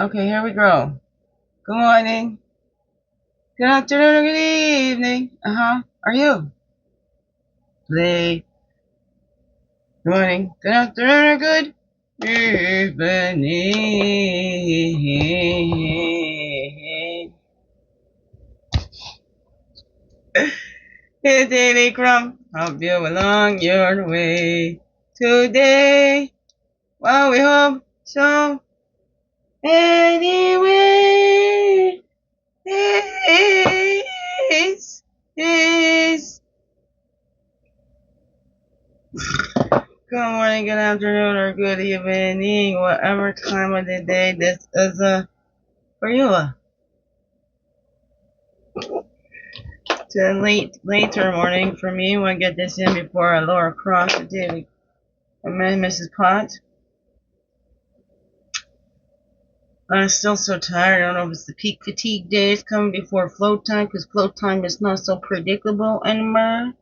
Okay, here we go. Good morning. Good afternoon or good evening. Are you? Play. Good morning. Good afternoon or good evening. It's Daily CRUMB. Hope you along your way today. Well, we hope so. Anyway, it's good morning, good afternoon, or good evening, whatever time of the day this is for you. It's a later morning for me. Want to get this in before I lower across the daily. Mrs. Potts. I'm still so tired. I don't know if it's the peak fatigue days coming before float time, because float time is not so predictable anymore.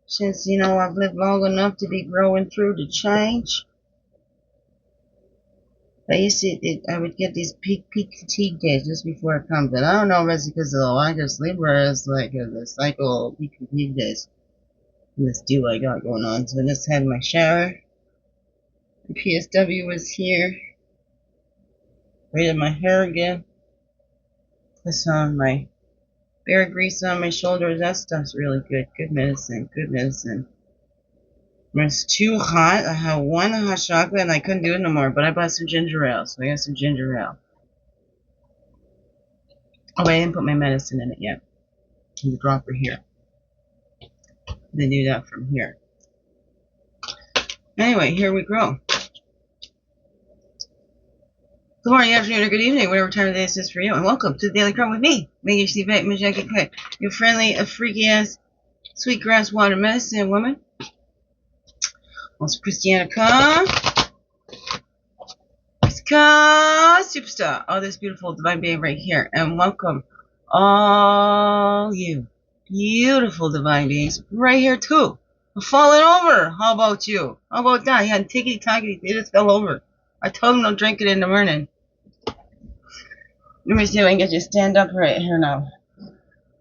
Since, I've lived long enough to be growing through the change. I used to, I would get these peak fatigue days just before it comes. And I don't know if it's because of the lack of sleep or it's like the cycle of peak fatigue days. This deal I got going on. So I just had my shower. The PSW was here. Braided my hair again. Put some of my bear grease on my shoulders. That stuff's really good. Good medicine. Good medicine. When it's too hot, I had one hot chocolate and I couldn't do it no more. But I bought some ginger ale, so I got some ginger ale. Oh, I didn't put my medicine in it yet. The dropper here. They do that from here. Anyway, here we go. Good morning, afternoon, or good evening, whatever time of day this is for you, and welcome to the Daily CRUMB with me, McMillen, your friendly, freaky ass, sweetgrass water medicine woman. Also, Christiana superstar, all this beautiful divine being right here, and welcome all you beautiful divine beings right here too. I'm falling over. How about you? How about that? You had tickety tockety, they just fell over. I told them don't drink it in the morning. Let me see if I can get you to stand up right here now.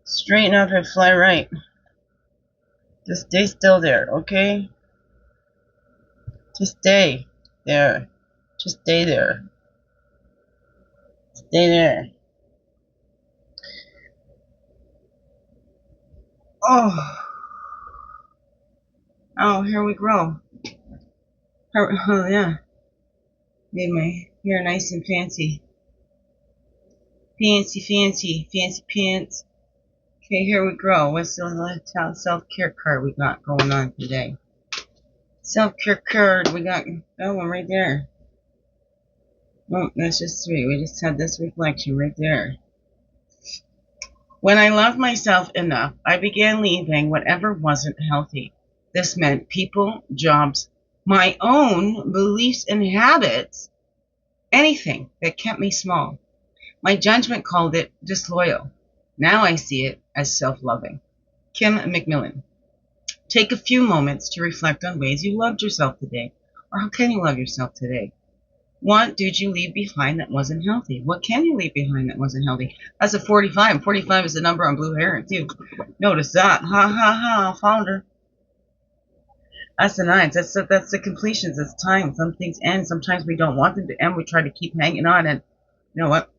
Straighten up and fly right. Just stay still there, okay? Just stay there. Just stay there. Stay there. Oh, here we go. Oh, yeah. Made my hair nice and fancy. Fancy pants. Okay, here we go. What's the self-care card we got going on today? Self-care card, we got that one right there. Oh, that's just sweet. We just had this reflection right there. When I loved myself enough, I began leaving whatever wasn't healthy. This meant people, jobs, my own beliefs and habits, anything that kept me small. My judgment called it disloyal. Now I see it as self-loving. McMillen. Take a few moments to reflect on ways you loved yourself today, or how can you love yourself today? What did you leave behind that wasn't healthy? What can you leave behind that wasn't healthy? That's a 45. 45 is the number on Blue Heron, too. Notice that. Found her. That's the 9s. That's the completions. That's time. Some things end. Sometimes we don't want them to end. We try to keep hanging on. And you know what?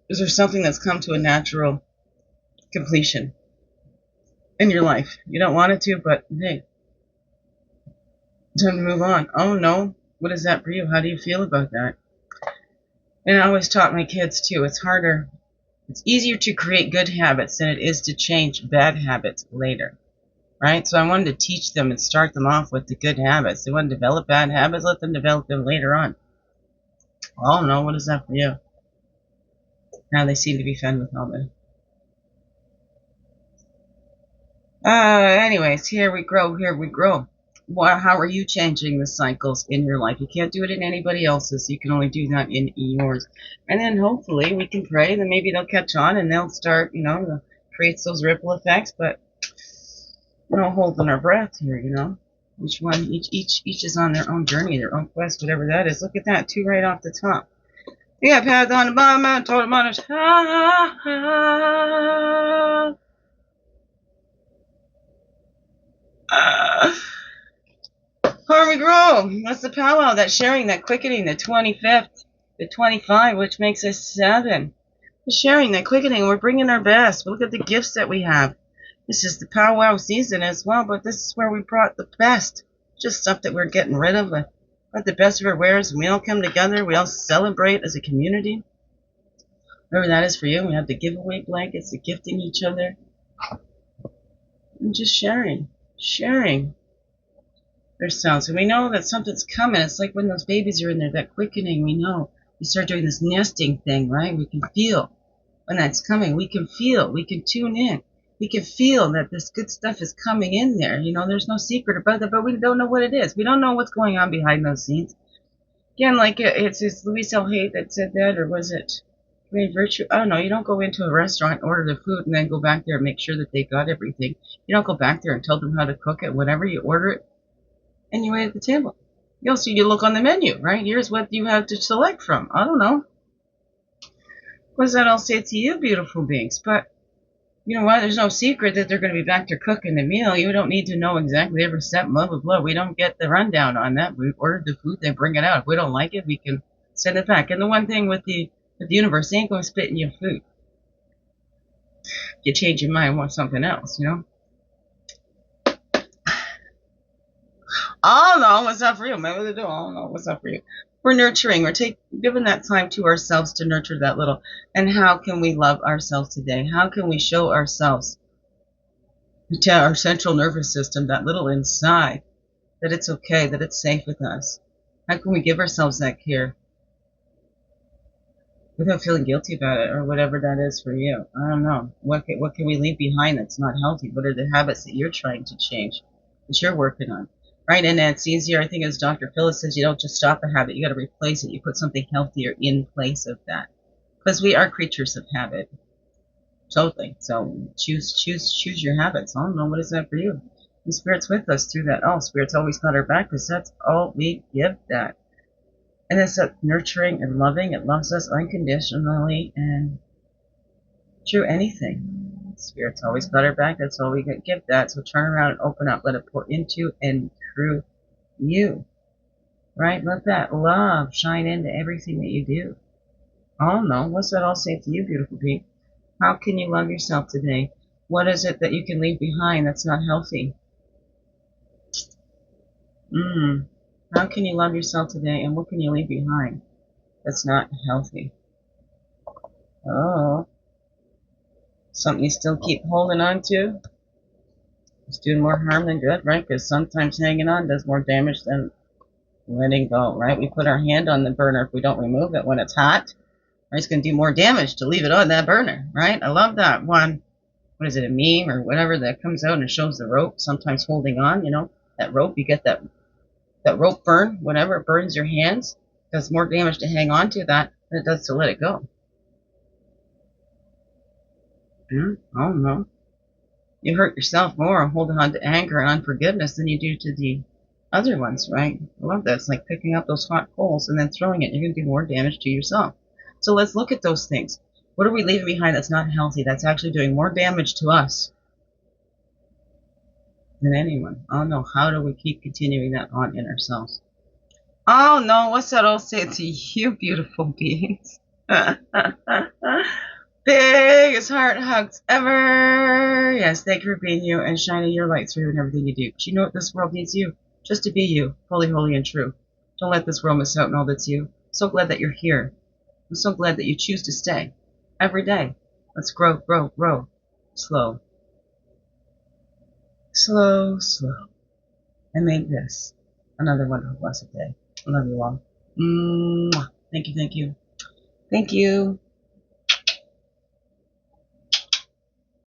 Is there something that's come to a natural completion in your life? You don't want it to, but hey, time to move on. Oh, no. What is that for you? How do you feel about that? And I always taught my kids, too, it's easier to create good habits than it is to change bad habits later, right? So I wanted to teach them and start them off with the good habits. They want to develop bad habits, let them develop them later on. Oh, no, what is that for you? Now they seem to be fed with all the... anyways, here we grow. How are you changing the cycles in your life? You can't do it in anybody else's. You can only do that in yours. And then hopefully we can pray that maybe they'll catch on and they'll start, creates those ripple effects. But we're not holding our breath here, Each is on their own journey, their own quest, whatever that is. Look at that, 2 right off the top. You got pads on the bottom, totem on the Harmony Grow. That's the Pow-Wow, that sharing, that quickening, the 25th, the 25, which makes us 7. The sharing, that quickening, we're bringing our best. Look at the gifts that we have. This is the Pow-Wow season as well, but this is where we brought the best. Just stuff that we're getting rid of. But the best of our wares, and we all come together. We all celebrate as a community. Whatever that is for you. We have the giveaway blankets, the gifting each other. And just sharing. Sharing ourselves. And we know that something's coming. It's like when those babies are in there, that quickening, we know. We start doing this nesting thing, right? We can feel when that's coming. We can feel. We can tune in. We can feel that this good stuff is coming in there. You know, there's no secret about that, but we don't know what it is. We don't know what's going on behind those scenes. Again, like it's Louise L. Hay that said that, or was it Ray Virtue? I don't know. You don't go into a restaurant, order the food, and then go back there and make sure that they got everything. You don't go back there and tell them how to cook it. Whatever, you order it, and you wait at the table. You also you look on the menu, right? Here's what you have to select from. I don't know. What does that all say to you, beautiful beings? But you know what? There's no secret that they're going to be back to cooking the meal. You don't need to know exactly every step, blah, blah, blah. We don't get the rundown on that. We ordered the food, they bring it out. If we don't like it, we can send it back. And the one thing with the universe, they ain't going to spit in your food. You change your mind, want something else, you know? I don't know what's up for you. Maybe they do. I don't know what's up for you. We're nurturing. We're giving that time to ourselves to nurture that little. And how can we love ourselves today? How can we show ourselves to our central nervous system, that little inside, that it's okay, that it's safe with us? How can we give ourselves that care without feeling guilty about it, or whatever that is for you? I don't know. What can we leave behind that's not healthy? What are the habits that you're trying to change, that you're working on? Right, and it's easier, I think, as Dr. Phyllis says, you don't just stop a habit, you got to replace it. You put something healthier in place of that. Because we are creatures of habit. Totally. So choose your habits. I don't know, what is that for you? The Spirit's with us through that. Oh, Spirit's always got our back, because that's all we give that. And it's that nurturing and loving. It loves us unconditionally and through anything. Spirit's always got our back. That's all we give that. So turn around and open up. Let it pour into and through you. Right? Let that love shine into everything that you do. I don't know. What's that all say to you, beautiful being? How can you love yourself today? What is it that you can leave behind that's not healthy? How can you love yourself today, and what can you leave behind that's not healthy? Oh, something you still keep holding on to? It's doing more harm than good, right? Because sometimes hanging on does more damage than letting go, right? We put our hand on the burner if we don't remove it when it's hot. Right? It's going to do more damage to leave it on that burner, right? I love that one. What is it, a meme or whatever that comes out and shows the rope sometimes holding on, you know, that rope, you get that rope burn, whatever, it burns your hands. It does more damage to hang on to that than it does to let it go. I don't know. You hurt yourself more holding on to anger and unforgiveness than you do to the other ones, right? I love that. It's like picking up those hot coals and then throwing it. You're going to do more damage to yourself. So let's look at those things. What are we leaving behind that's not healthy, that's actually doing more damage to us than anyone? Oh no, how do we keep continuing that on in ourselves? Oh no, what's that all say to you, beautiful beings? Biggest heart hugs ever. Yes, thank you for being you and shining your light through in everything you do. But you know what? This world needs you. Just to be you, fully, holy, and true. Don't let this world miss out on all that's you. So glad that you're here. I'm so glad that you choose to stay. Every day. Let's grow, grow, grow. Slow. Slow, slow. And make this another wonderful, blessed day. I love you all. Mwah. Thank you, thank you. Thank you.